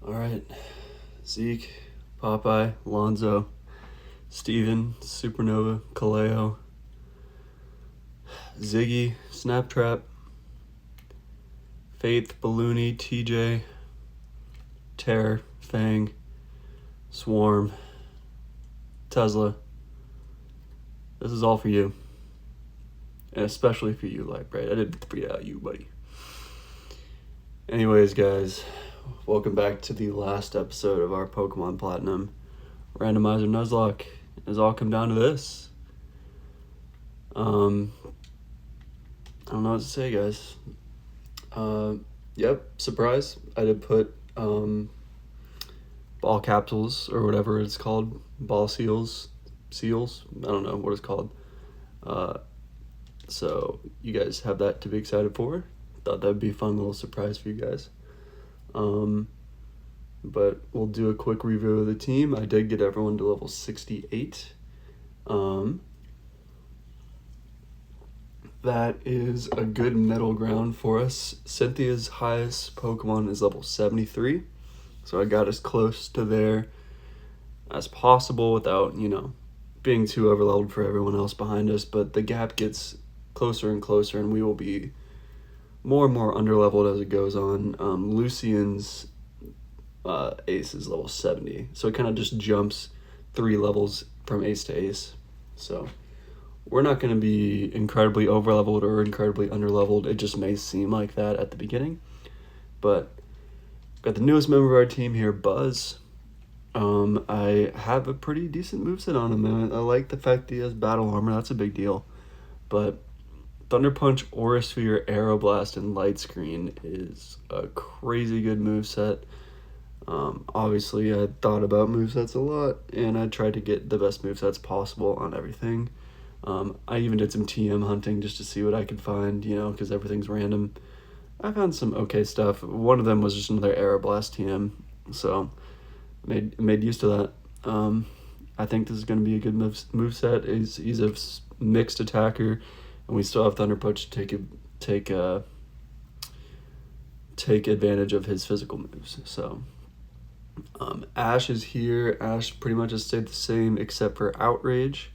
All right, Zeke, Popeye, Lonzo, Steven, Supernova, Kaleo, Ziggy, Snaptrap, Faith, Balloony, TJ, Terror, Fang, Swarm, Tesla. This is all for you. And especially for you, like, right? I didn't forget about you, buddy. Anyways, guys, welcome back to the last episode of our Pokemon Platinum Randomizer Nuzlocke. It's all come down to this. I don't know what to say, guys. Yep, surprise. I did put ball capsules or whatever it's called. Ball seals. I don't know what it's called. So you guys have that to be excited for. Thought that'd be a fun little surprise for you guys. But we'll do a quick review of the team. I did get everyone to level 68. That is a good middle ground for us. Cynthia's highest Pokemon is level 73. So I got as close to there as possible without, being too overleveled for everyone else behind us. But the gap gets closer and closer, and we will be more and more underleveled as it goes on. Lucian's ace is level 70. So it kind of just jumps 3 levels from ace to ace. So we're not going to be incredibly overleveled or incredibly underleveled. It just may seem like that at the beginning. But got the newest member of our team here, Buzz. I have a pretty decent moveset on him, and I like the fact that he has battle armor. That's a big deal. But Thunder Punch, Aura Sphere, Aeroblast, and Light Screen is a crazy good moveset. Obviously, I thought about movesets a lot, and I tried to get the best movesets possible on everything. I even did some TM hunting just to see what I could find, because everything's random. I found some okay stuff. One of them was just another Aeroblast TM, so made use of that. I think this is going to be a good moveset. He's a mixed attacker, and we still have Thunder Punch to take advantage of his physical moves. So Ash is here. Ash pretty much has stayed the same except for Outrage.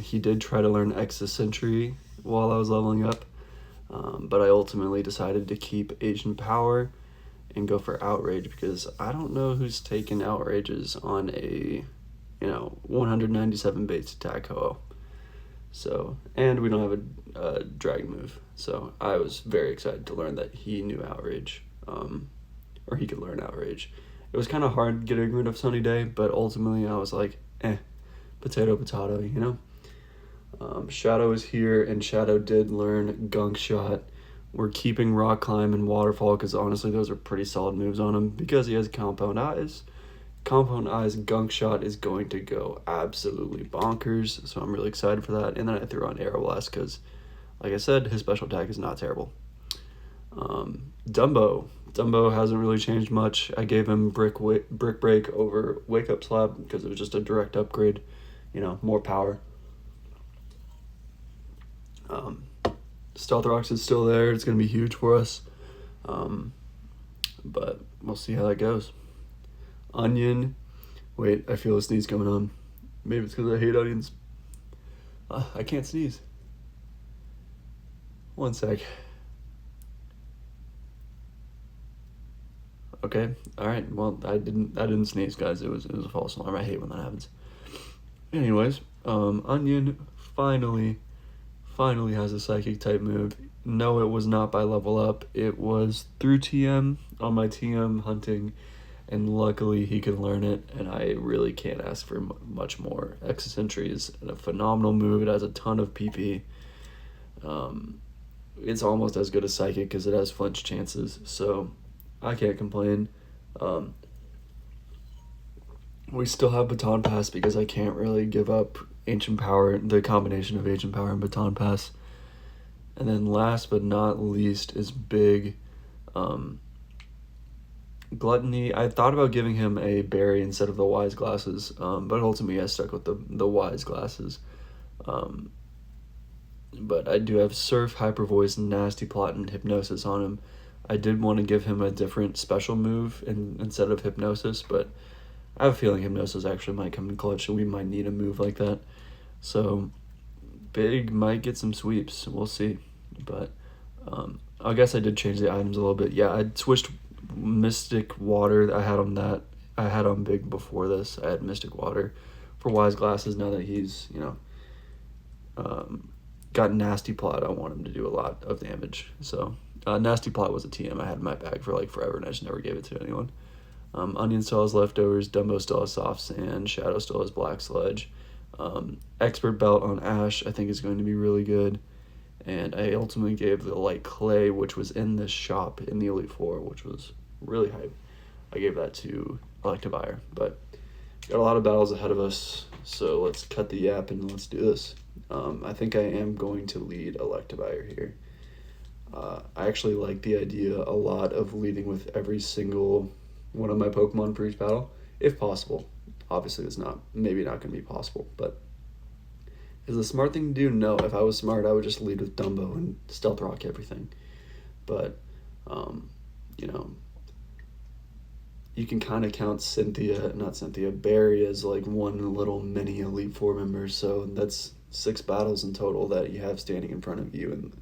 He did try to learn Extra Sentry while I was leveling up, but I ultimately decided to keep Agent Power and go for Outrage because I don't know who's taken Outrages on a 197 base attack Ho-Oh. So, and we don't have a Dragon move, so I was very excited to learn that he knew Outrage, or he could learn Outrage. It was kind of hard getting rid of Sunny Day, but ultimately I was like, potato, Shadow is here, and Shadow did learn Gunk Shot. We're keeping Rock Climb and Waterfall because honestly those are pretty solid moves on him because he has Compound Eyes. Compound Eyes Gunk Shot is going to go absolutely bonkers, so I'm really excited for that. And then I threw on Aeroblast because, like I said, his special attack is not terrible. Dumbo hasn't really changed much. I gave him Brick Break over Wake Up Slap because it was just a direct upgrade, more power. Stealth Rocks is still there. It's going to be huge for us. But we'll see how that goes. Onion. Wait, I feel a sneeze coming on. Maybe it's because I hate onions. I can't sneeze. One sec. Okay. All right. Well, I didn't sneeze, guys. It was a false alarm. I hate when that happens. Anyways, Onion finally has a Psychic type move. No, it was not by level up. It was through TM on my TM hunting, and luckily he could learn it, and I really can't ask for much more. Eccentricity is a phenomenal move. It has a ton of PP. It's almost as good as Psychic because it has flinch chances, so I can't complain. We still have Baton Pass because I can't really give up Ancient Power, the combination of Ancient Power and Baton Pass. And then last but not least is Big. Gluttony. I thought about giving him a berry instead of the Wise Glasses, but ultimately I stuck with the Wise Glasses. But I do have Surf, Hyper Voice, Nasty Plot, and Hypnosis on him. I did want to give him a different special move instead of Hypnosis, but I have a feeling Hypnosis actually might come in clutch, and we might need a move like that. So Big might get some sweeps. We'll see. But I guess I did change the items a little bit. Yeah, I switched Mystic Water. I had on Big before this. I had Mystic Water for Wise Glasses. Now that he's, got Nasty Plot, I want him to do a lot of damage. So Nasty Plot was a TM I had in my bag for like forever, and I just never gave it to anyone. Onion still has Leftovers, Dumbo still has Soft Sand, Shadow still has Black Sludge. Expert Belt on Ash I think is going to be really good. And I ultimately gave the Light Clay, which was in this shop in the Elite Four, which was really hype. I gave that to Electivire. But got a lot of battles ahead of us, so let's cut the yap and let's do this. I think I am going to lead Electivire here. I actually like the idea a lot of leading with every single one of my Pokemon for each battle, if possible. Obviously, it's maybe not going to be possible, but is the smart thing to do? No. If I was smart, I would just lead with Dumbo and Stealth Rock everything. But, you can kind of count Barry as like one little mini Elite Four member, so that's 6 battles in total that you have standing in front of you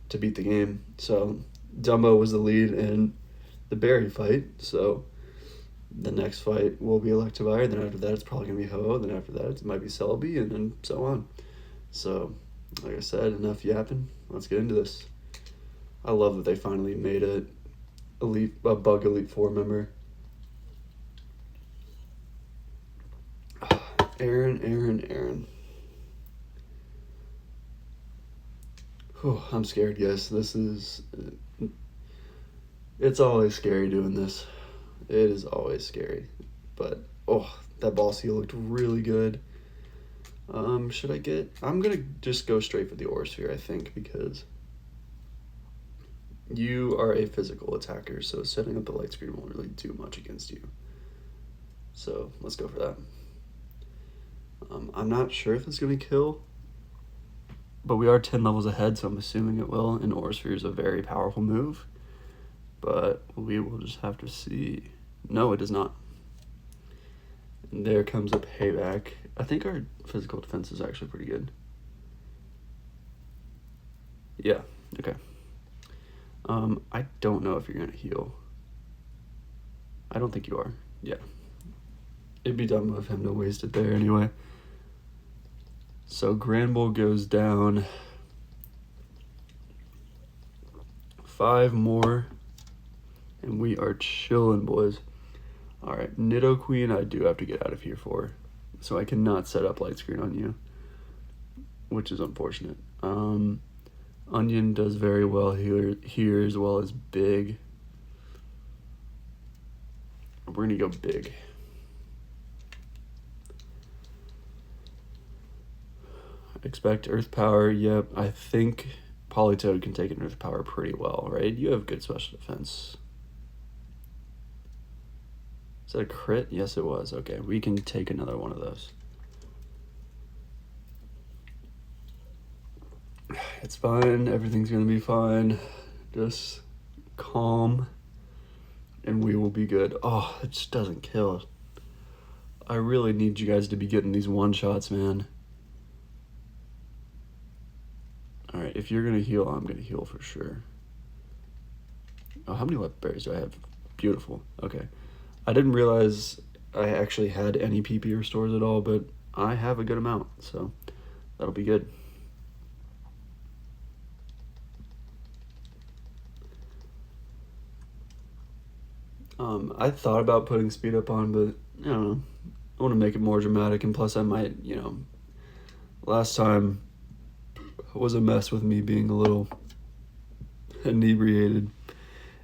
to beat the game. So Dumbo was the lead in the Barry fight, so the next fight will be Electivire, then after that it's probably going to be Ho-Oh, then after that it might be Celebi, and then so on. So, like I said, enough yapping, let's get into this. I love that they finally made a Bug Elite Four member. Aaron. Whew, I'm scared, guys. It's always scary doing this. It is always scary. But, that Ball Seal looked really good. I'm going to just go straight for the Aura Sphere, I think, because you are a physical attacker, so setting up the Light Screen won't really do much against you. So, let's go for that. I'm not sure if it's going to kill, but we are 10 levels ahead, so I'm assuming it will, and Aura Sphere is a very powerful move. But we will just have to see. No, it does not. And there comes a payback. I think our physical defense is actually pretty good. Yeah, okay. I don't know if you're going to heal. I don't think you are. Yeah. It'd be dumb of him to waste it there anyway. So Granbull goes down. 5 more. And we are chilling, boys. Alright, Nidoqueen I do have to get out of here for. So I cannot set up Light Screen on you, which is unfortunate. Onion does very well here as well as Big. We're going to go Big. Expect Earth Power. Yep, I think Politoed can take an Earth Power pretty well, right? You have good special defense. Is that a crit? Yes, it was. Okay, we can take another one of those. It's fine. Everything's going to be fine. Just calm, and we will be good. Oh, it just doesn't kill. I really need you guys to be getting these one-shots, man. Alright, if you're going to heal, I'm going to heal for sure. Oh, how many left berries do I have? Beautiful. Okay. I didn't realize I actually had any PP restores at all, but I have a good amount, so that'll be good. I thought about putting speed up on, but I don't know. I want to make it more dramatic, and plus I might, last time was a mess with me being a little inebriated,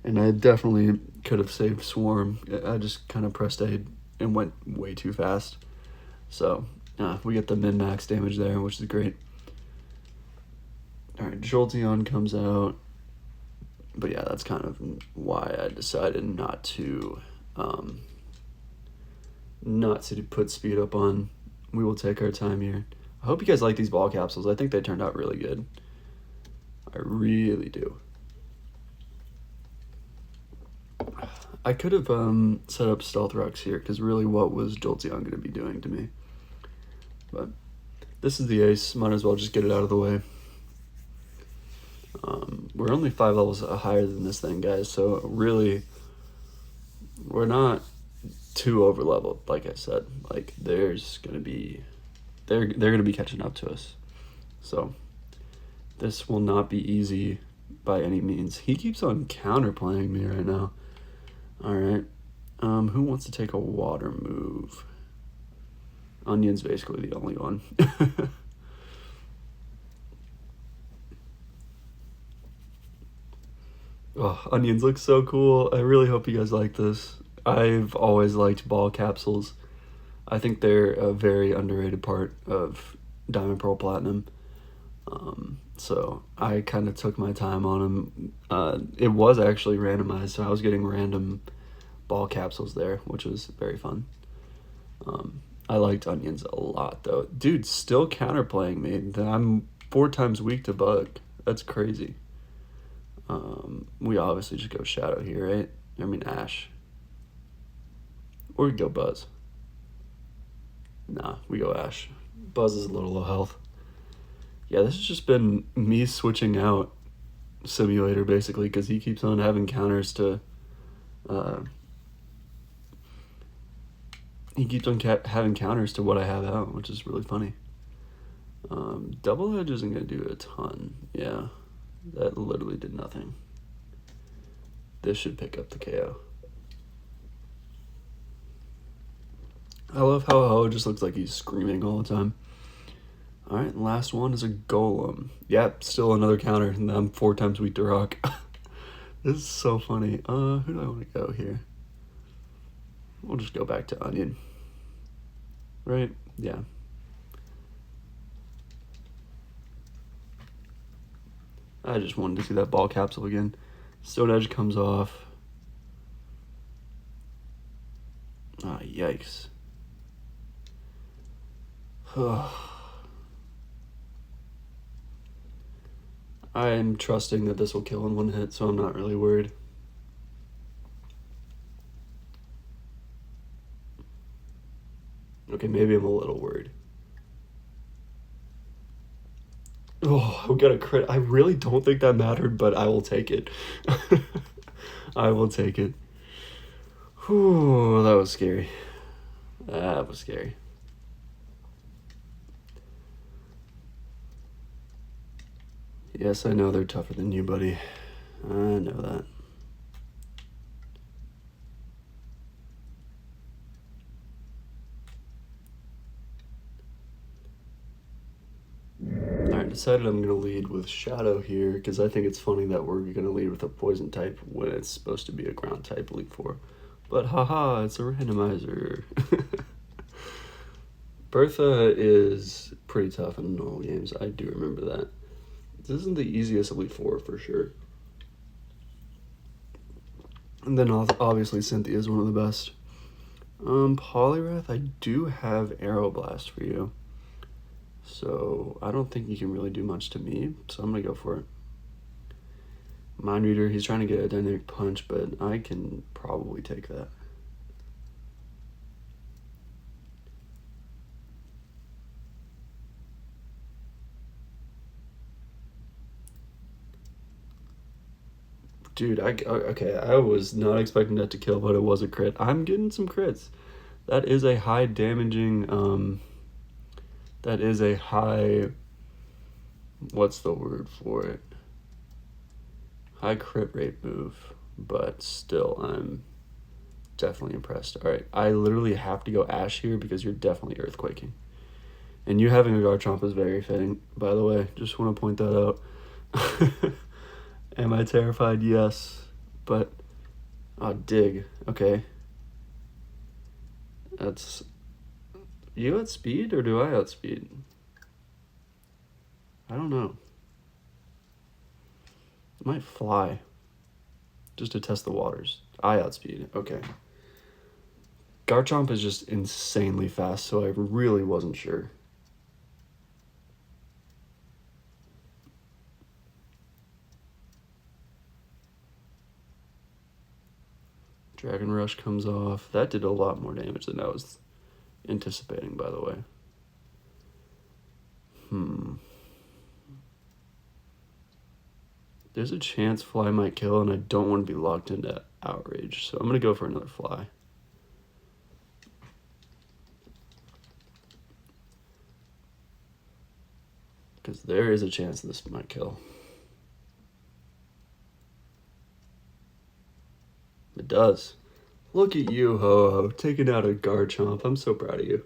and I definitely could have saved Swarm. I just kind of pressed A and went way too fast. So, we get the min-max damage there, which is great. Alright, Jolteon comes out. But yeah, that's kind of why I decided not to put speed up on. We will take our time here. I hope you guys like these ball capsules. I think they turned out really good. I really do. I could have set up Stealth Rocks here, because really what was Jolteon going to be doing to me? But this is the ace, might as well just get it out of the way. We're only 5 levels higher than this thing, guys, so really we're not too over leveled. Like I said, like there's gonna be they're gonna be catching up to us, so this will not be easy by any means. He keeps on counterplaying me right now. All right, who wants to take a water move? Onion's basically the only one. Oh, onions look so cool. I really hope you guys like this. I've always liked ball capsules. I think they're a very underrated part of Diamond, Pearl, Platinum. So I kind of took my time on them. It was actually randomized, so I was getting random ball capsules there, which was very fun. I liked onions a lot, though. Dude, still counterplaying me. I'm 4 times weak to bug. That's crazy. We obviously just go Shadow here, right? I mean Ash. Or we go Buzz. Nah, we go Ash. Buzz is a little low health. Yeah, this has just been me switching out Simulator, basically, because he keeps on having counters to... he keeps on having counters to what I have out, which is really funny. Double Edge isn't going to do a ton. Yeah, that literally did nothing. This should pick up the KO. I love how Ho just looks like he's screaming all the time. Alright, last one is a Golem. Yep, still another counter, and I'm 4 times weak to rock. This is so funny. Who do I want to go here? We'll just go back to Onion. Right? Yeah. I just wanted to see that ball capsule again. Stone Edge comes off. Ah, yikes. I'm trusting that this will kill in 1 hit, so I'm not really worried. Okay, maybe I'm a little worried. Oh, we got a crit. I really don't think that mattered, but I will take it. I will take it. Whew, that was scary. That was scary. Yes, I know they're tougher than you, buddy. I know that. Alright, decided I'm going to lead with Shadow here, because I think it's funny that we're going to lead with a poison type when it's supposed to be a ground type Elite Four. But haha, it's a randomizer. Bertha is pretty tough in normal games, I do remember that. This isn't the easiest Elite Four for sure. And then obviously Cynthia is one of the best. Poliwrath, I do have Aeroblast for you. So I don't think you can really do much to me, so I'm gonna go for it. Mind Reader, he's trying to get a Dynamic Punch, but I can probably take that. Dude, okay, I was not expecting that to kill, but it was a crit. I'm getting some crits. That is a high damaging, that is a high, what's the word for it? High crit rate move, but still, I'm definitely impressed. All right, I literally have to go Ash here because you're definitely earthquaking. And you having a Garchomp is very fitting, by the way. Just want to point that out. Am I terrified? Yes. But, dig. Okay. That's... You outspeed or do I outspeed? I don't know. It might fly. Just to test the waters. I outspeed. Okay. Garchomp is just insanely fast, so I really wasn't sure. Dragon Rush comes off. That did a lot more damage than I was anticipating, by the way. There's a chance Fly might kill, and I don't want to be locked into Outrage, so I'm going to go for another Fly. Because there is a chance this might kill. It does. Look at you, Ho-Oh, taking out a Garchomp. I'm so proud of you.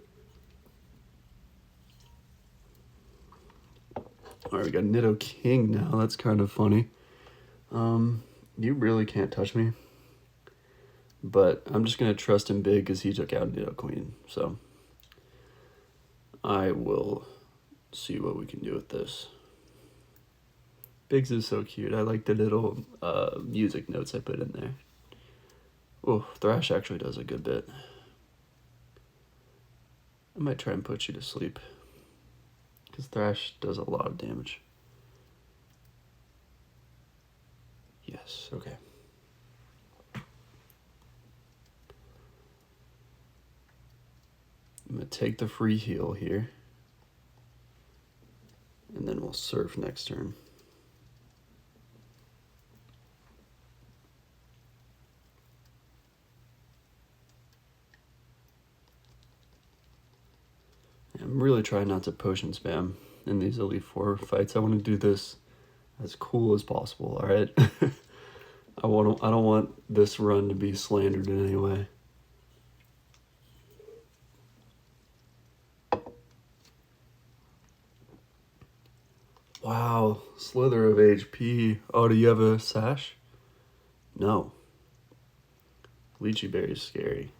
Alright, we got Nidoking now. That's kind of funny. You really can't touch me. But I'm just going to trust him big because he took out Nidoqueen. So I will see what we can do with this. Biggs is so cute. I like the little music notes I put in there. Oh, Thrash actually does a good bit. I might try and put you to sleep, because Thrash does a lot of damage. Yes, okay. I'm going to take the free heal here, and then we'll surf next turn. I'm really trying not to potion spam in these Elite Four fights. I want to do this as cool as possible, alright? I don't want this run to be slandered in any way. Wow, Slither of HP. Oh, do you have a sash? No. Lychee Berry is scary.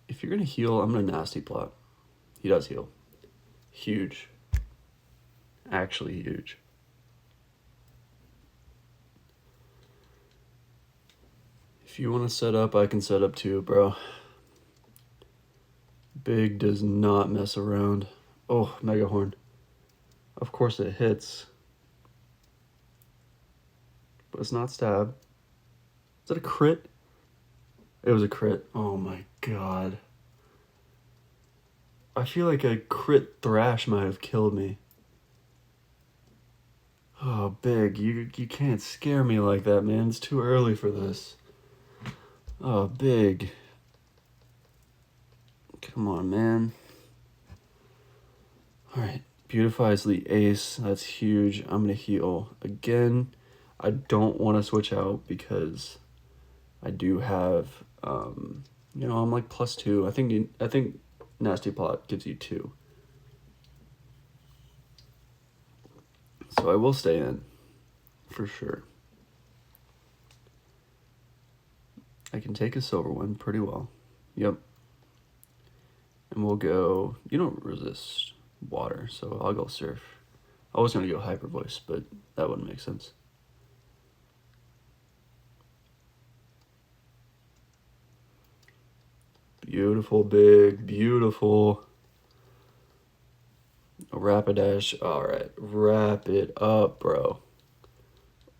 If you're gonna heal, I'm gonna Nasty Plot. He does heal. Huge. Actually huge. If you want to set up, I can set up too, bro. Big does not mess around. Oh, Mega Horn. Of course it hits. But it's not stab. Is that a crit? It was a crit. Oh my god. I feel like a crit Thrash might have killed me. Oh, Big, you can't scare me like that, man. It's too early for this. Oh, Big. Come on, man. Alright, Beautify's the ace. That's huge. I'm going to heal. Again, I don't want to switch out because I do have, you know, I'm like +2. I think Nasty Plot gives you 2. So I will stay in, for sure. I can take a silver one pretty well. Yep. And we'll go, you don't resist water, so I'll go surf. I was going to go hyper voice, but that wouldn't make sense. Beautiful, Big, beautiful. A Rapidash. Alright, wrap it up, bro.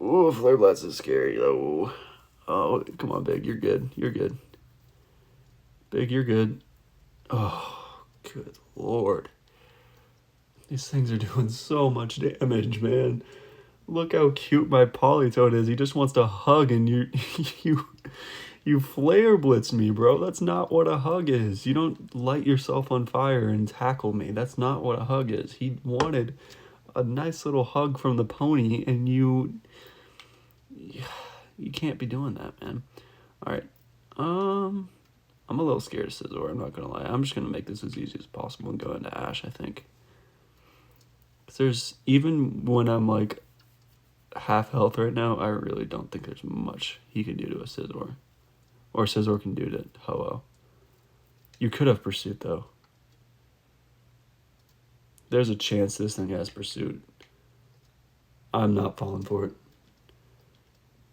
Ooh, Flare Blast is scary, though. Oh, come on, Big, you're good. You're good. Big, you're good. Oh, good lord. These things are doing so much damage, man. Look how cute my Polytoad is. He just wants to hug, and you flare blitz me, bro. That's not what a hug is. You don't light yourself on fire and tackle me. That's not what a hug is. He wanted a nice little hug from the pony, and you can't be doing that, man. All right. I'm a little scared of Scizor, I'm not going to lie. I'm just going to make this as easy as possible and go into Ash, I think. There's, even when I'm like half health right now, I really don't think there's much he can do to a Scizor. Or Scizor can do to Ho-Oh. You could have Pursuit, though. There's a chance this thing has Pursuit. I'm not falling for it.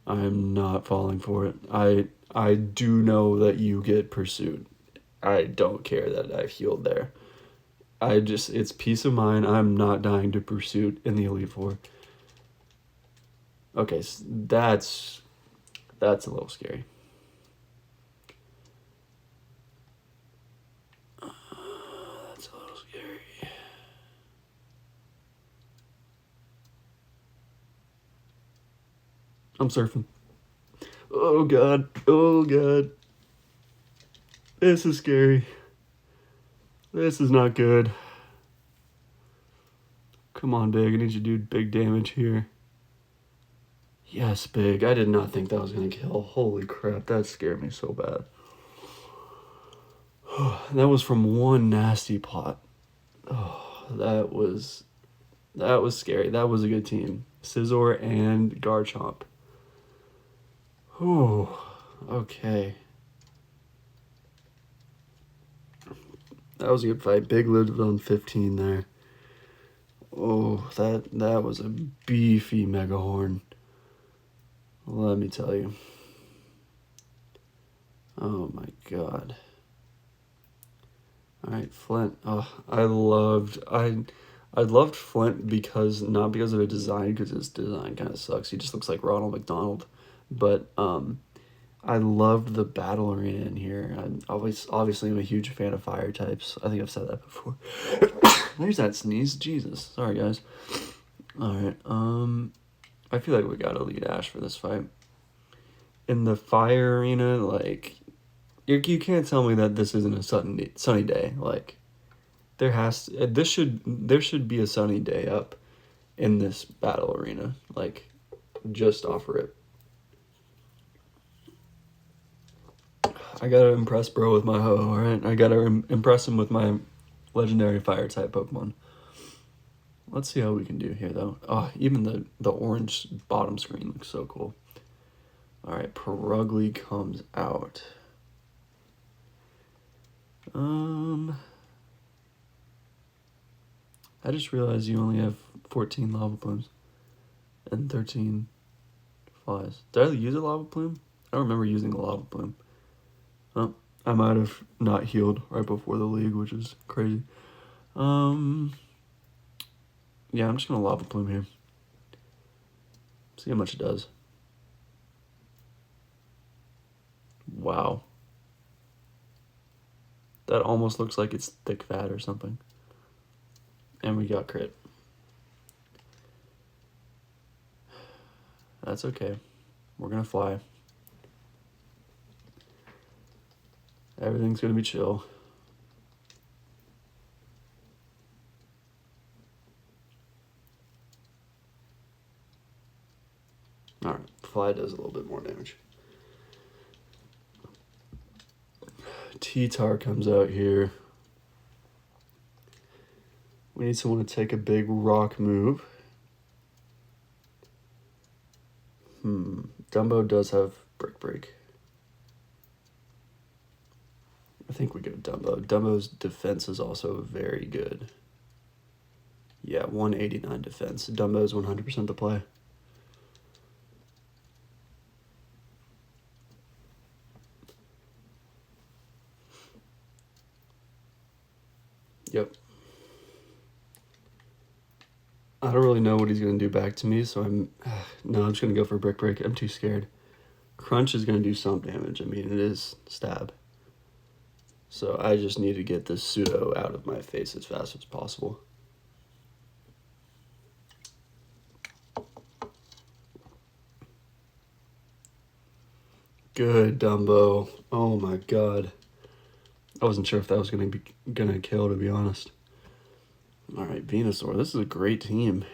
I'm not falling for it. I do know that you get Pursuit. I don't care that I've healed there. It's peace of mind. I'm not dying to Pursuit in the Elite Four. Okay, so that's a little scary. That's a little scary. I'm surfing. Oh god. Oh god. This is scary. This is not good. Come on, Big. I need you to do big damage here. Yes, Big. I did not think that was going to kill. Holy crap. That scared me so bad. That was from one nasty pot. Oh, that was scary. That was a good team. Scizor and Garchomp. Oh, okay. That was a good fight. Big lived on 15 there. Oh, that was a beefy Megahorn. Let me tell you. Oh my god. Alright, Flint. Oh, I loved Flint because, not because of the design, because his design kind of sucks. He just looks like Ronald McDonald. But I loved the battle arena in here. I'm obviously I'm a huge fan of fire types. I think I've said that before. There's that sneeze. Jesus. Sorry, guys. Alright, I feel like we gotta lead Ash for this fight. In the fire arena, like, you can't tell me that this isn't a sunny day. Like, there should be a sunny day up in this battle arena. Like, just off rip. I gotta impress bro with my Ho, alright? I gotta impress him with my legendary fire type Pokemon. Let's see how we can do here, though. Oh, even the orange bottom screen looks so cool. Alright, Perugly comes out. I just realized you only have 14 Lava Plumes and 13 flies. Did I use a Lava Plume? I don't remember using a Lava Plume. Oh, I might have not healed right before the league, which is crazy. Yeah, I'm just gonna Lava Plume here. See how much it does. Wow. That almost looks like it's thick fat or something. And we got crit. That's okay. We're gonna fly. Everything's gonna be chill. Alright, fly does a little bit more damage. T-Tar comes out here. We need someone to take a big rock move. Dumbo does have Brick Break. I think we go Dumbo. Dumbo's defense is also very good. Yeah, 189 defense. Dumbo's 100% the play. Yep. I don't really know what he's going to do back to me, so I'm just going to go for Brick Break. I'm too scared. Crunch is going to do some damage. I mean, it is stab. So I just need to get this pseudo out of my face as fast as possible. Good, Dumbo. Oh my god. I wasn't sure if that was gonna kill, to be honest. Alright, Venusaur. This is a great team.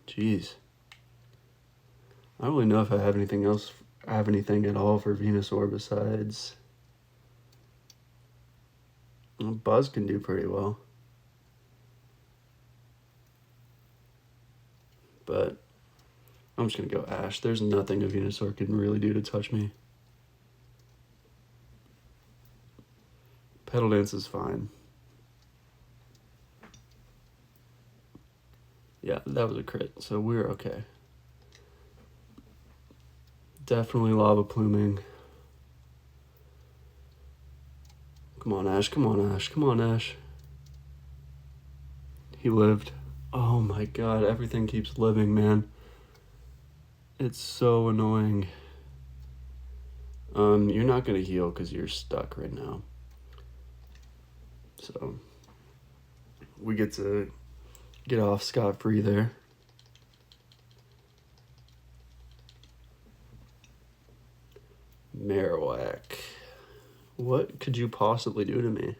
Jeez. I don't really know if I have anything else. I have anything at all for Venusaur besides. Well, Buzz can do pretty well. But I'm just gonna go Ash. There's nothing a Venusaur can really do to touch me. Petal Dance is fine. Yeah, that was a crit, so we're okay. Definitely Lava Pluming. Come on, Ash. Come on, Ash. Come on, Ash. He lived. Oh my god, everything keeps living, man. It's so annoying. You're not gonna heal because you're stuck right now. So we get to get off scot-free there. Marowak. What could you possibly do to me?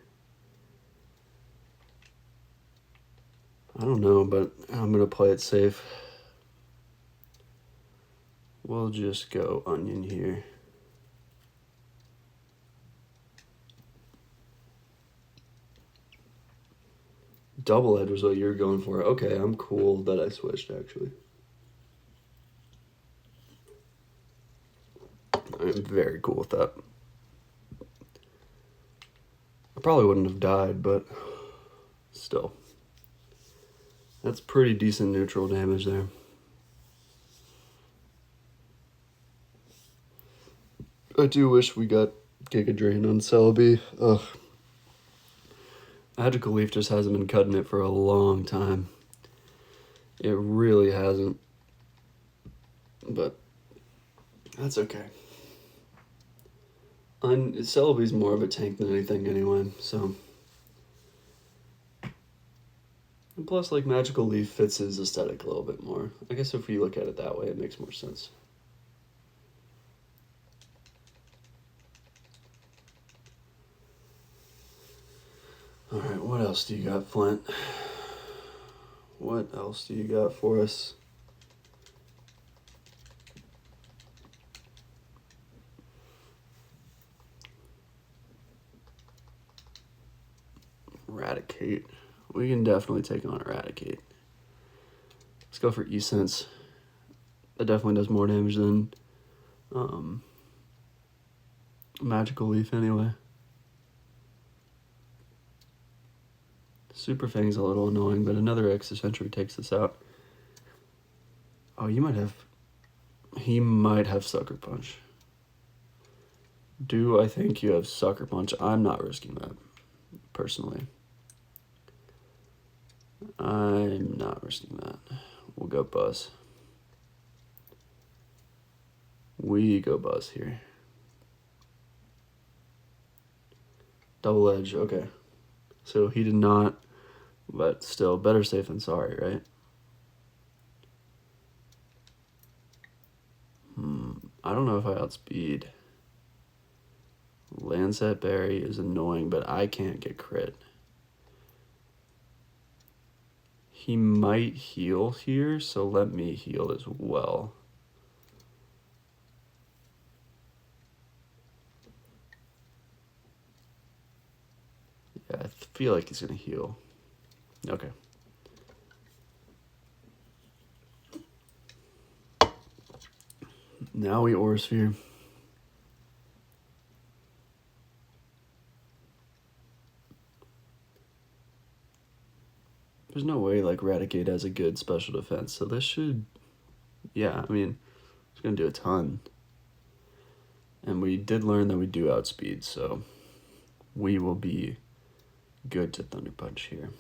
I don't know, but I'm gonna play it safe. We'll just go onion here. Double edge was what you were going for. Okay, I'm cool that I switched, actually. I'm very cool with that. I probably wouldn't have died, but still. That's pretty decent neutral damage there. I do wish we got Giga Drain on Celebi. Ugh. Magical Leaf just hasn't been cutting it for a long time. It really hasn't. But that's okay. Celebi's more of a tank than anything anyway, so. And plus, like, Magical Leaf fits his aesthetic a little bit more. I guess if you look at it that way, it makes more sense. Alright, what else do you got, Flint? What else do you got for us? Eradicate. We can definitely take on Eradicate. Let's go for E-Sense. That definitely does more damage than Magical Leaf anyway. Super Fang's a little annoying, but another Extra Sentry takes this out. Oh, he might have Sucker Punch. Do I think you have Sucker Punch? I'm not risking that, personally. I'm not risking that. We'll go Buzz. We go Buzz here. Double Edge, okay. So he did not, but still, better safe than sorry, right? I don't know if I outspeed. Lancet Berry is annoying, but I can't get crit. He might heal here, so let me heal as well. Yeah, I feel like he's gonna heal. Okay. Now we Aura Sphere. There's no way like Eradicate has a good special defense, so this should, yeah, I mean, it's gonna do a ton. And we did learn that we do outspeed, so we will be good to Thunder Punch here.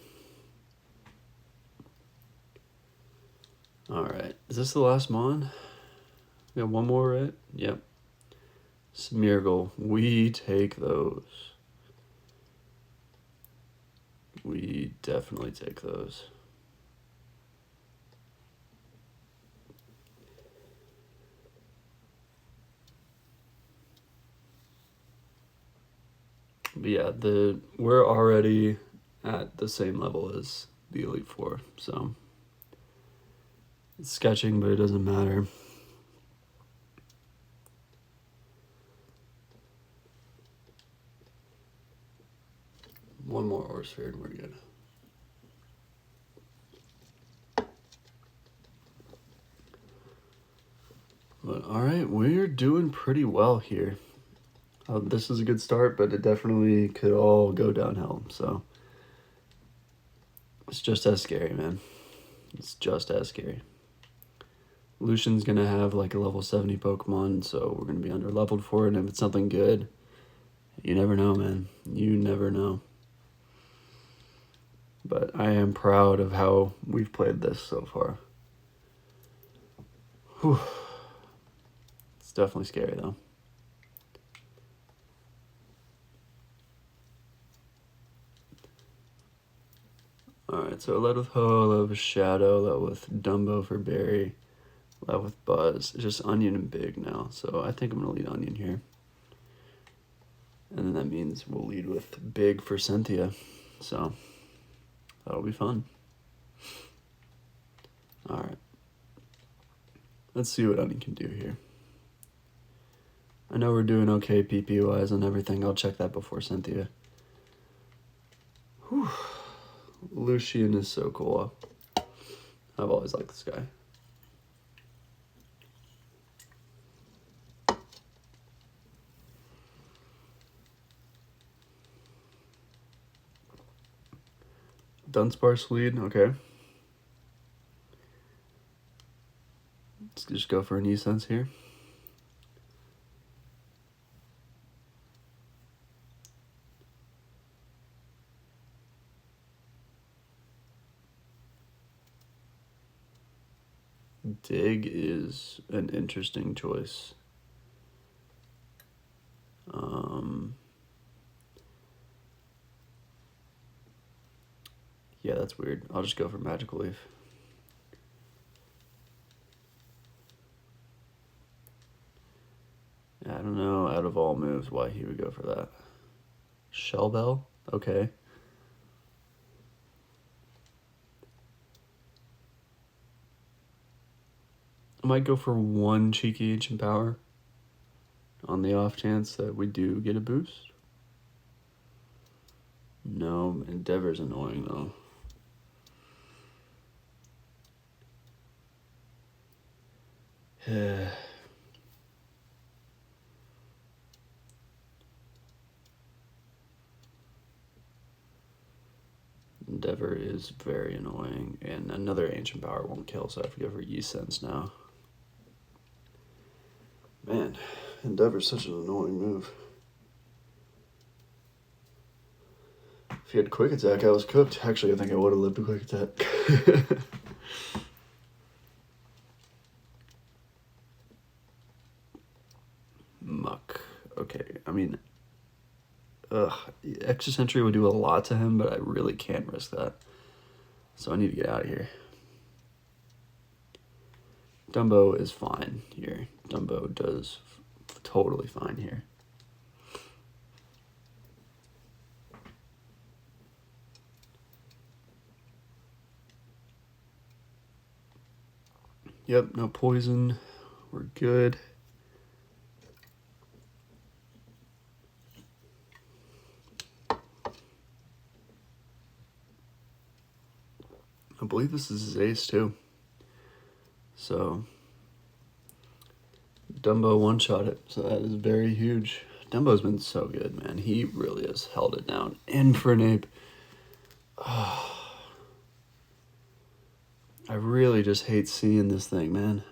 Alright, is this the last Mon? We got one more, right? Yep. Smeargle, we take those. We definitely take those. But yeah, we're already at the same level as the Elite Four, so it's sketching, but it doesn't matter. One more Aura Sphere and we're good. But alright, we're doing pretty well here. This is a good start, but it definitely could all go downhill, so it's just as scary, man. It's just as scary. Lucian's gonna have like a level 70 Pokemon, so we're gonna be under leveled for it, and if it's something good, you never know, man. You never know. But I am proud of how we've played this so far. Whew. It's definitely scary, though. Alright, so I led with Ho, I led with Shadow, led with Dumbo for Berry, led with Buzz. It's just Onion and Big now, so I think I'm going to lead Onion here. And then that means we'll lead with Big for Cynthia. So that'll be fun. Alright. Let's see what Onion can do here. I know we're doing okay PP-wise and everything. I'll check that before Cynthia. Whew. Lucian is so cool. I've always liked this guy. Dunsparce lead, okay. Let's just go for an E-Sense here. Dig is an interesting choice. Yeah, that's weird. I'll just go for Magical Leaf. Yeah, I don't know, out of all moves, why he would go for that. Shell Bell? Okay. I might go for one cheeky Ancient Power on the off chance that we do get a boost. No, Endeavor's annoying though. Endeavor is very annoying, and another Ancient Power won't kill, so I have to go for E-Sense now. Man, Endeavor's such an annoying move. If he had Quick Attack, I was cooked. Actually, I think I would have lived a Quick Attack. Muck. Okay, I mean, Extra Sentry would do a lot to him, but I really can't risk that. So I need to get out of here. Dumbo is fine here. Dumbo does totally fine here. Yep, no poison. We're good. I believe this is his ace too. So Dumbo one-shot it, so that is very huge. Dumbo's been so good, man. He really has held it down. And for an ape, I really just hate seeing this thing, man.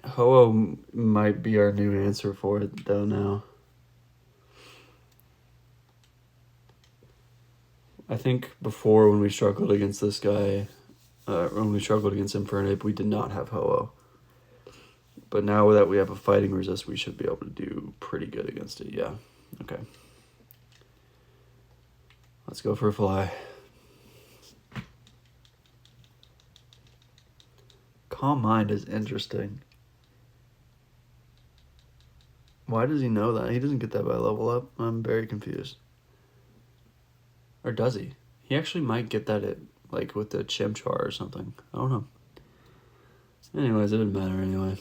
Ho-Oh might be our new answer for it, though, now. I think before, when we struggled against this guy, when we struggled against Infernape, we did not have Ho-Oh. But now that we have a fighting resist, we should be able to do pretty good against it, yeah. Okay. Let's go for a fly. Calm Mind is interesting. Why does he know that? He doesn't get that by level up. I'm very confused. Or does he? He actually might get that at, like, with the Chimchar or something. I don't know. Anyways, it didn't matter anyway.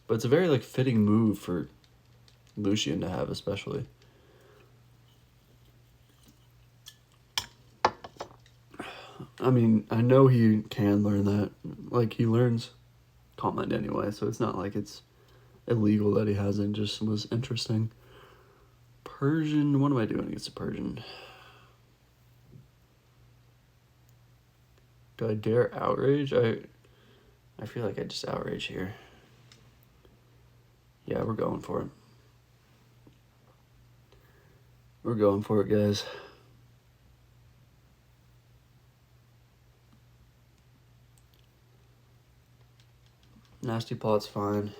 But it's a very, like, fitting move for Lucian to have, especially. I mean, I know he can learn that. Like, he learns Calm Mind anyway, so it's not like it's illegal that he hasn't. Just was interesting. Persian, what am I doing against a Persian? Do I dare Outrage? I feel like I just Outrage here. Yeah, we're going for it. We're going for it, guys. Nasty Plot's fine.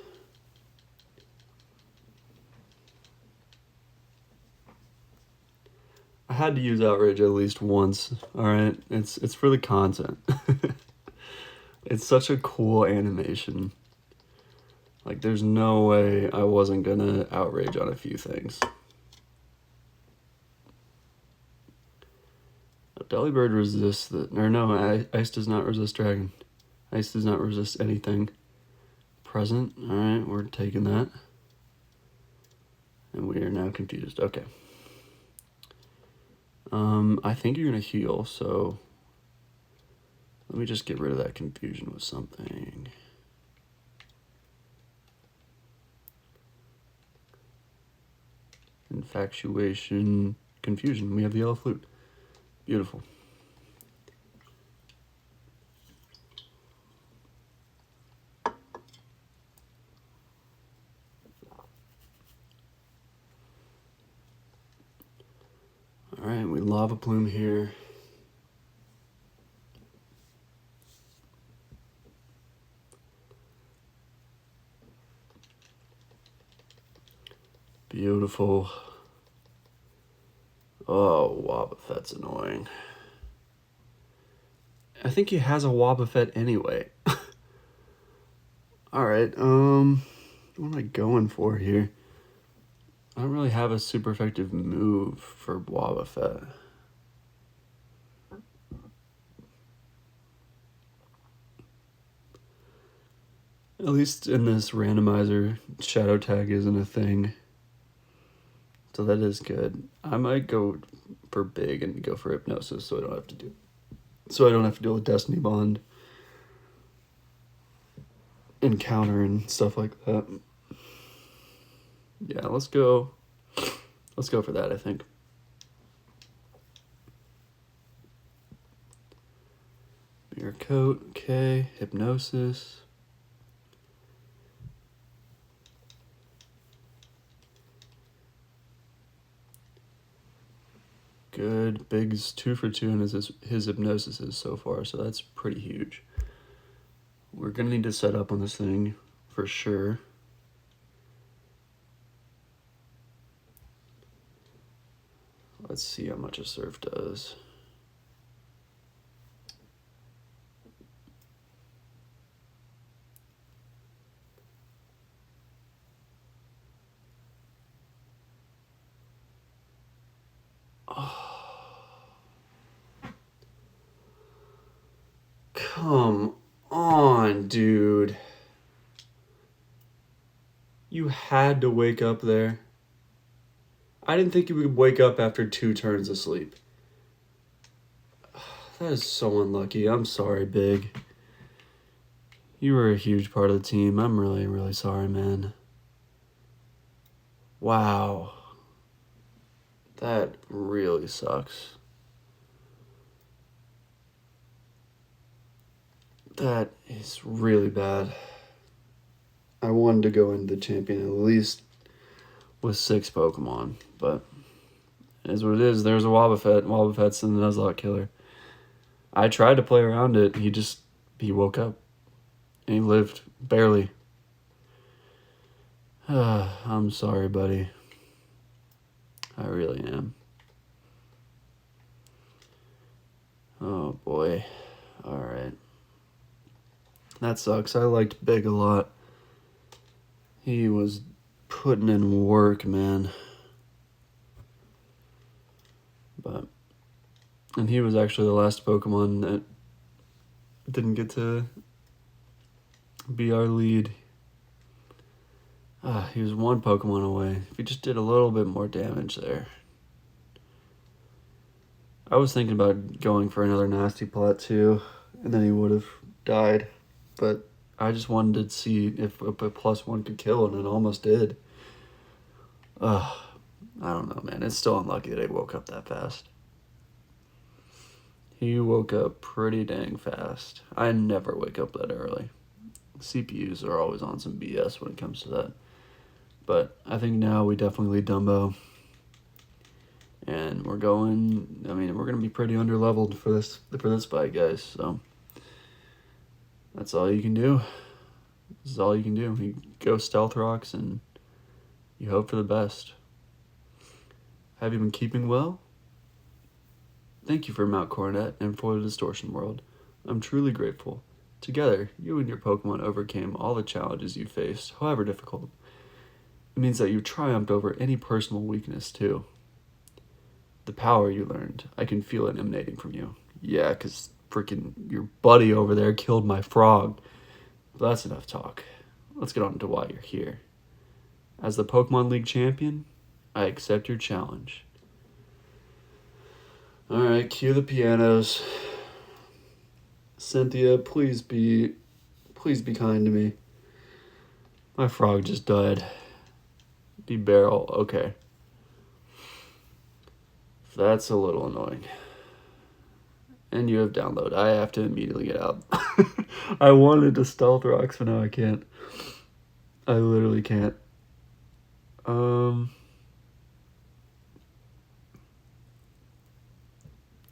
I had to use Outrage at least once, alright? It's for the content. It's such a cool animation. Like, there's no way I wasn't gonna Outrage on a few things. Delibird resists the... Or no, Ice does not resist Dragon. Ice does not resist anything. Present. Alright, we're taking that. And we are now confused. Okay. I think you're going to heal, so... Let me just get rid of that confusion with something. Infatuation, confusion. We have the yellow flute. Beautiful. All right, we Lava Plume here. Beautiful. Oh, Wobbuffet's annoying. I think he has a Wobbuffet anyway. Alright, what am I going for here? I don't really have a super effective move for Wobbuffet. At least in this randomizer, Shadow Tag isn't a thing. So that is good. I might go for big and go for Hypnosis so I don't have to deal with Destiny Bond, Encounter, and stuff like that. Yeah, let's go for that, I think. Your coat, okay, Hypnosis. Good. Big's 2 for 2 in his Hypnosis is so far, so that's pretty huge. We're gonna need to set up on this thing for sure. Let's see how much a Surf does. Come on, dude. You had to wake up there. I didn't think you would wake up after 2 turns of sleep. That is so unlucky. I'm sorry, Big. You were a huge part of the team. I'm really, really sorry, man. Wow. That really sucks. That is really bad. I wanted to go into the champion at least with 6 Pokemon, but it is what it is. There's a Wobbuffet. Wobbuffet's the Nuzlocke killer. I tried to play around it. He woke up. And he lived. Barely. I'm sorry, buddy. I really am. Oh, boy. Alright. That sucks. I liked Big a lot. He was putting in work, man. And he was actually the last Pokemon that didn't get to be our lead. He was 1 Pokemon away. If he just did a little bit more damage there. I was thinking about going for another Nasty Plot too, and then he would have died. But I just wanted to see if a +1 could kill, and it almost did. I don't know, man. It's still unlucky that he woke up that fast. He woke up pretty dang fast. I never wake up that early. CPUs are always on some BS when it comes to that. But I think now we definitely lead Dumbo. And we're going to be pretty underleveled for this fight, guys. So that's all you can do. This is all you can do. You go stealth rocks and you hope for the best. Have you been keeping well? Thank you for Mount Coronet and for the Distortion World. I'm truly grateful. Together, you and your Pokemon overcame all the challenges you faced, however difficult. It means that you triumphed over any personal weakness, too. The power you learned, I can feel it emanating from you. Yeah, because freaking your buddy over there killed my frog. But that's enough talk. Let's get on to why you're here. As the Pokemon League champion, I accept your challenge. Alright, cue the pianos. Cynthia, please be kind to me. My frog just died. Barrel, okay. That's a little annoying. And you have download. I have to immediately get out. I wanted to stealth rocks, but now I can't. I literally can't.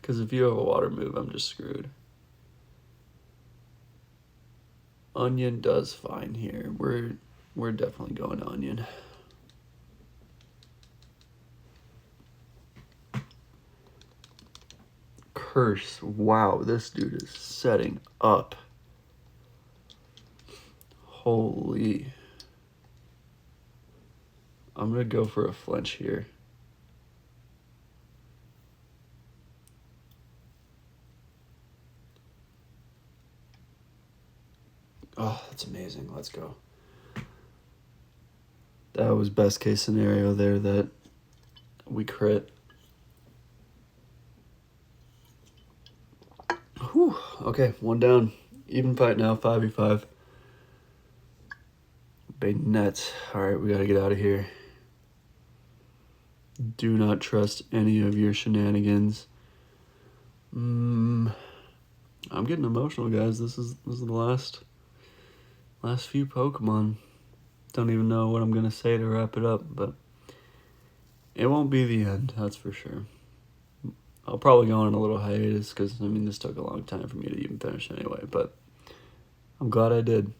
Because if you have a water move, I'm just screwed. Onion does fine here. We're definitely going to Onion. Curse. Wow, this dude is setting up. Holy. I'm going to go for a flinch here. Oh, that's amazing. Let's go. That was best case scenario there that we crit. Whew. Okay, one down. Even fight now, 5v5. Bayonet. Alright, we gotta get out of here. Do not trust any of your shenanigans. I'm getting emotional, guys. This is the last few Pokemon. Don't even know what I'm gonna say to wrap it up, but it won't be the end, that's for sure. I'll probably go on a little hiatus because, I mean, this took a long time for me to even finish anyway, but I'm glad I did.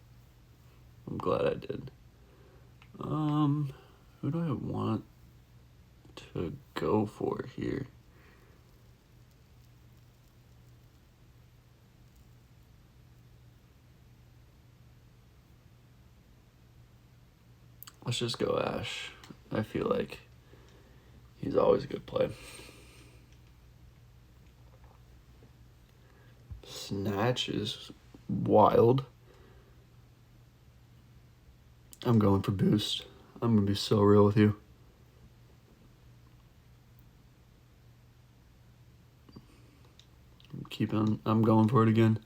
Who do I want to go for here? Let's just go Ash. I feel like he's always a good play. Snatch is wild. I'm going for boost. I'm gonna be so real with you. I'm going for it again.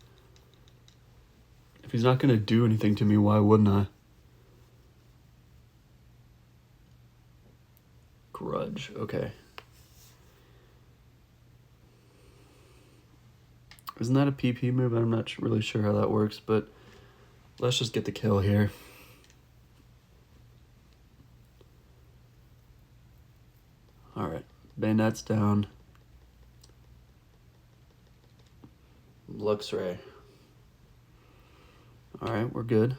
If he's not gonna do anything to me, why wouldn't I? Grudge, okay. Isn't that a PP move? I'm not really sure how that works, but let's just get the kill here. Alright, Bayonet's down. Luxray. Alright, we're good.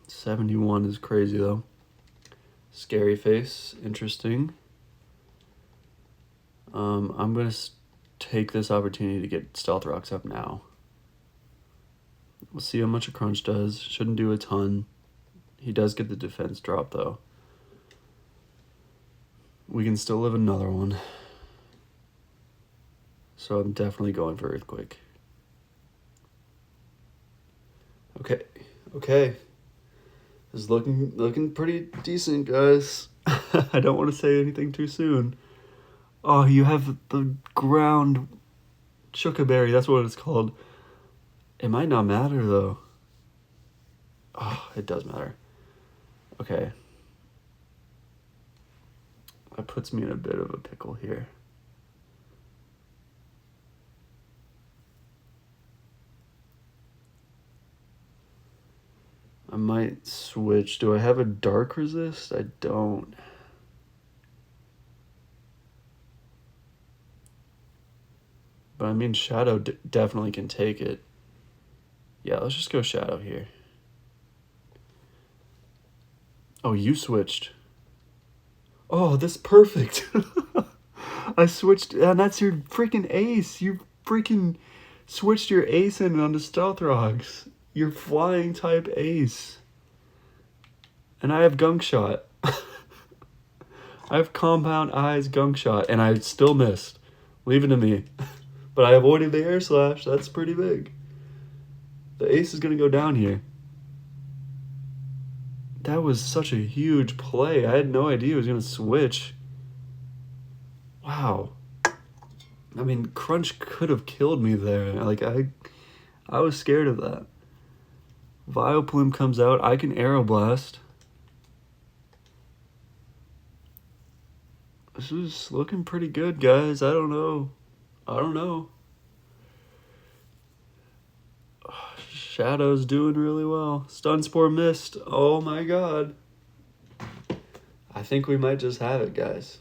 71 is crazy, though. Scary face, interesting. I'm going to take this opportunity to get Stealth Rocks up now. We'll see how much a Crunch does. Shouldn't do a ton. He does get the defense drop, though. We can still live another one. So I'm definitely going for Earthquake. Okay. This is looking pretty decent, guys. I don't want to say anything too soon. Oh, you have the ground Chookaberry. That's what it's called. It might not matter, though. Oh, it does matter. Okay. That puts me in a bit of a pickle here. I might switch. Do I have a Dark Resist? I don't. But I mean, Shadow definitely can take it. Yeah, let's just go Shadow here. Oh, you switched. Oh, that's perfect. I switched, and that's your freaking ace. You freaking switched your ace in onto Stealth Rocks. Your flying type ace. And I have Gunk Shot. I have Compound Eyes Gunk Shot, and I still missed. Leave it to me. But I avoided the Air Slash. That's pretty big. The ace is going to go down here. That was such a huge play. I had no idea it was going to switch. Wow. I mean, Crunch could have killed me there. Like, I was scared of that. Vileplume comes out. I can Aeroblast. This is looking pretty good, guys. I don't know. Shadow's doing really well. Stun Spore missed. Oh my god. I think we might just have it, guys.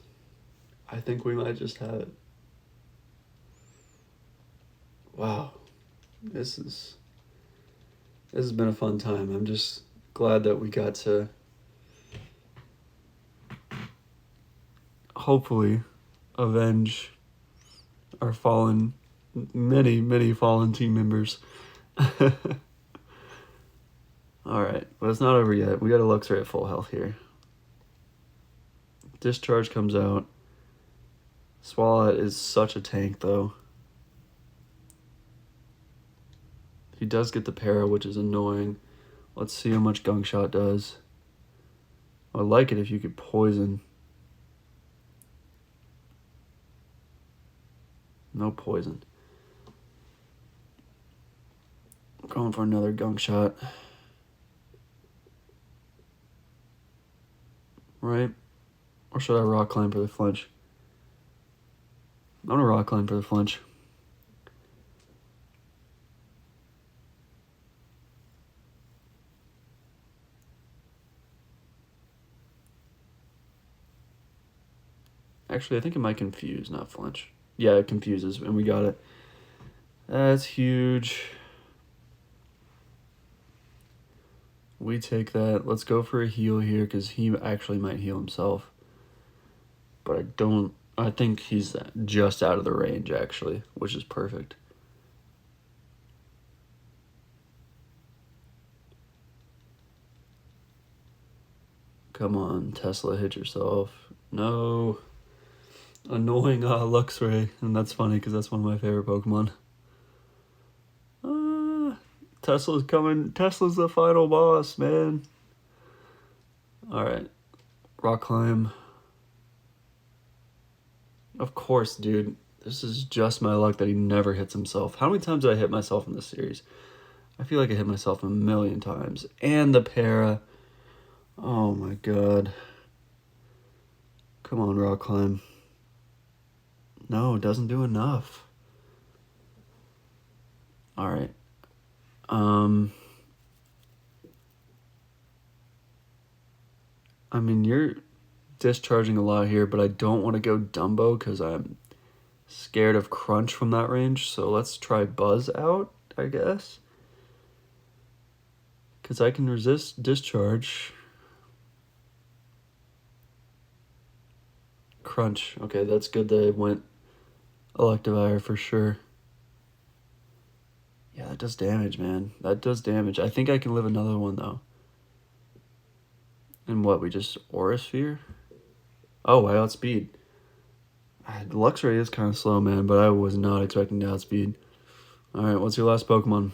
I think we might just have it. Wow. This has been a fun time. I'm just glad that we got to hopefully avenge our many fallen team members. Alright, but it's not over yet. We got a Luxray at full health here. Discharge comes out. Swallow is such a tank, though. He does get the para, which is annoying. Let's see how much Gunk Shot does. I'd like it if you could poison. No poison. Going for another Gunk Shot. Right? Or should I Rock Climb for the flinch? I'm gonna Rock Climb for the flinch. Actually, I think it might confuse, not flinch. Yeah, it confuses, and we got it. That's huge. We take that. Let's go for a heal here, because he actually might heal himself. But I think he's just out of the range, actually, which is perfect. Come on, Tesla, hit yourself. No. Annoying Luxray, and that's funny because that's one of my favorite Pokemon. Tesla's coming. Tesla's the final boss, man. Alright. Rock Climb. Of course, dude. This is just my luck that he never hits himself. How many times did I hit myself in this series? I feel like I hit myself a million times. And the para. Oh my god. Come on, Rock Climb. No, it doesn't do enough. Alright. I mean, you're discharging a lot here, but I don't want to go Dumbo because I'm scared of Crunch from that range. So let's try Buzz out, I guess. Because I can resist discharge. Crunch. Okay, that's good that it went Electivire for sure. Yeah, that does damage, man. That does damage. I think I can live another one, though. And what, we just Aura Sphere? Oh, I outspeed. Luxray is kind of slow, man, but I was not expecting to outspeed. Alright, what's your last Pokemon?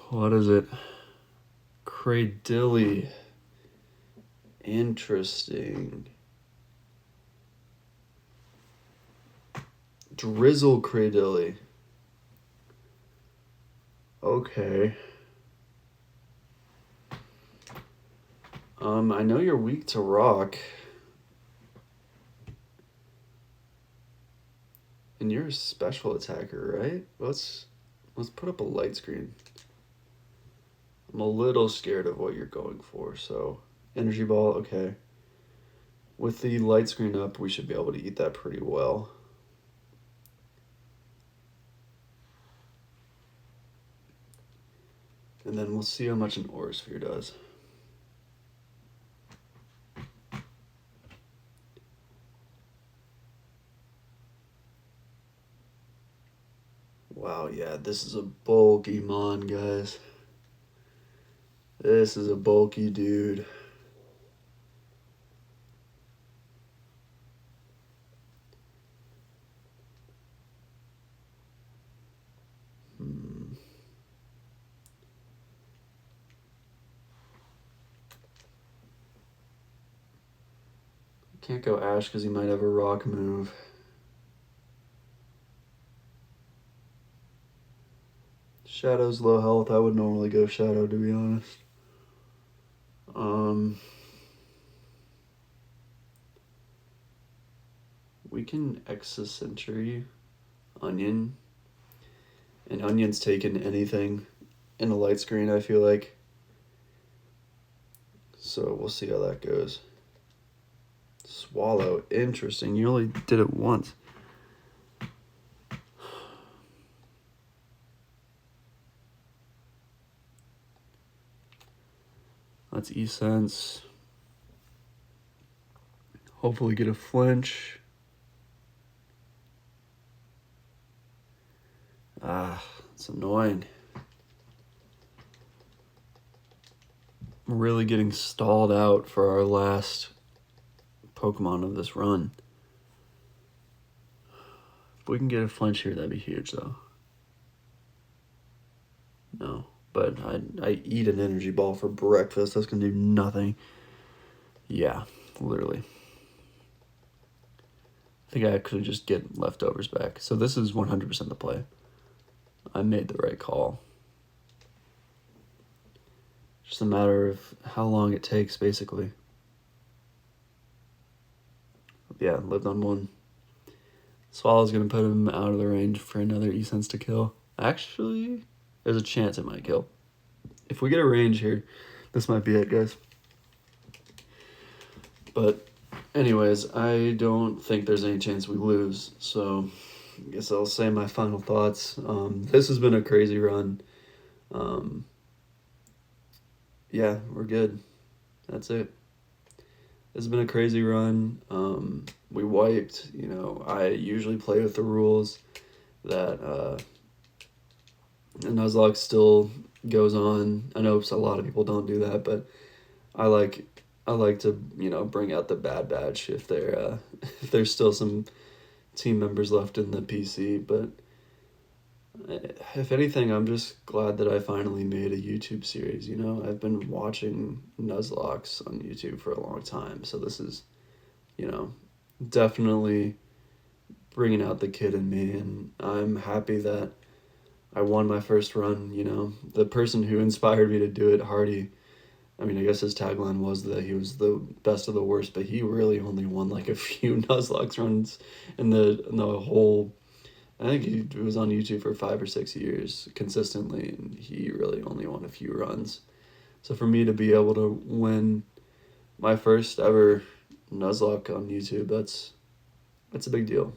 What is it? Cradilly. Interesting. Drizzle Cradilly. Okay. I know you're weak to rock. And you're a special attacker, right? Let's put up a light screen. I'm a little scared of what you're going for, so Energy Ball, okay. with the light screen up, we should be able to eat that pretty well. And then we'll see how much an aura sphere does. Wow, yeah, this is a bulky mon, guys. This is a bulky dude. Can't go Ash because he might have a rock move. Shadow's low health. I would normally go Shadow, to be honest. We can Exa Sentry, Onion. And Onion's taken anything in a light screen, I feel like. So we'll see how that goes. Swallow. Interesting. You only did it once. That's E-Sense. Hopefully get a flinch. It's annoying. I'm really getting stalled out for our last Pokemon of this run. If we can get a flinch here, that'd be huge, though. No, but I eat an energy ball for breakfast. That's gonna do nothing. Yeah, literally. I think I could just get leftovers back. So this is 100% the play. I made the right call. Just a matter of how long it takes, basically. Yeah, lived on one. Swallow's gonna put him out of the range for another E-Sense to kill. Actually, there's a chance it might kill. If we get a range here, this might be it, guys. But anyways, I don't think there's any chance we lose. So I guess I'll say my final thoughts. This has been a crazy run. Yeah, we're good. That's it. This has been a crazy run. We wiped, I usually play with the rules that Nuzlocke still goes on. I know a lot of people don't do that, but I like to, bring out the bad batch if there if there's still some team members left in the PC, but if anything, I'm just glad that I finally made a YouTube series. I've been watching Nuzlocks on YouTube for a long time, so this is, definitely bringing out the kid in me, and I'm happy that I won my first run. The person who inspired me to do it, Hardy, I mean, I guess his tagline was that he was the best of the worst, but he really only won like a few Nuzlocke runs in the whole. I think he was on YouTube for 5 or 6 years consistently, and he really only won a few runs. So for me to be able to win my first ever Nuzlocke on YouTube, that's a big deal.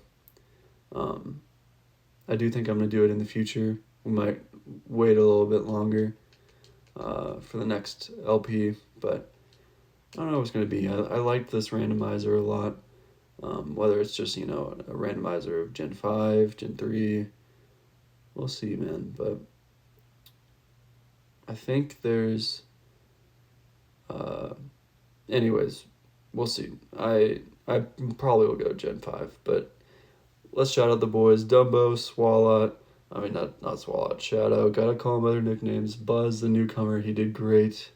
I do think I'm going to do it in the future. We might wait a little bit longer for the next LP, but I don't know what's going to be. I like this randomizer a lot. Whether it's just, a randomizer of Gen 5, Gen 3, we'll see, man. But I think there's, anyways, we'll see. I probably will go Gen 5, but let's shout out the boys. Dumbo, Swalot, not Swalot, Shadow, gotta call him other nicknames. Buzz, the newcomer, he did great.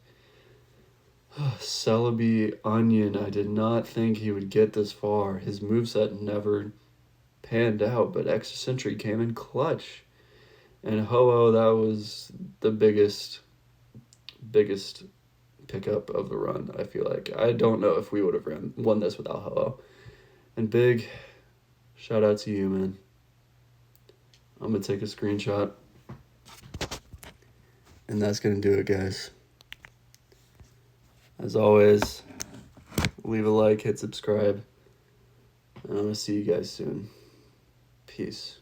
Celebi, Onion, I did not think he would get this far. His moveset never panned out, but Extra Sentry came in clutch. And Ho-Oh, that was the biggest pickup of the run, I feel like. I don't know if we would have won this without Ho-Oh. And Big, shout out to you, man. I'm going to take a screenshot. And that's going to do it, guys. As always, leave leave a like, hit subscribe. And I'm going to see you guys soon. Peace.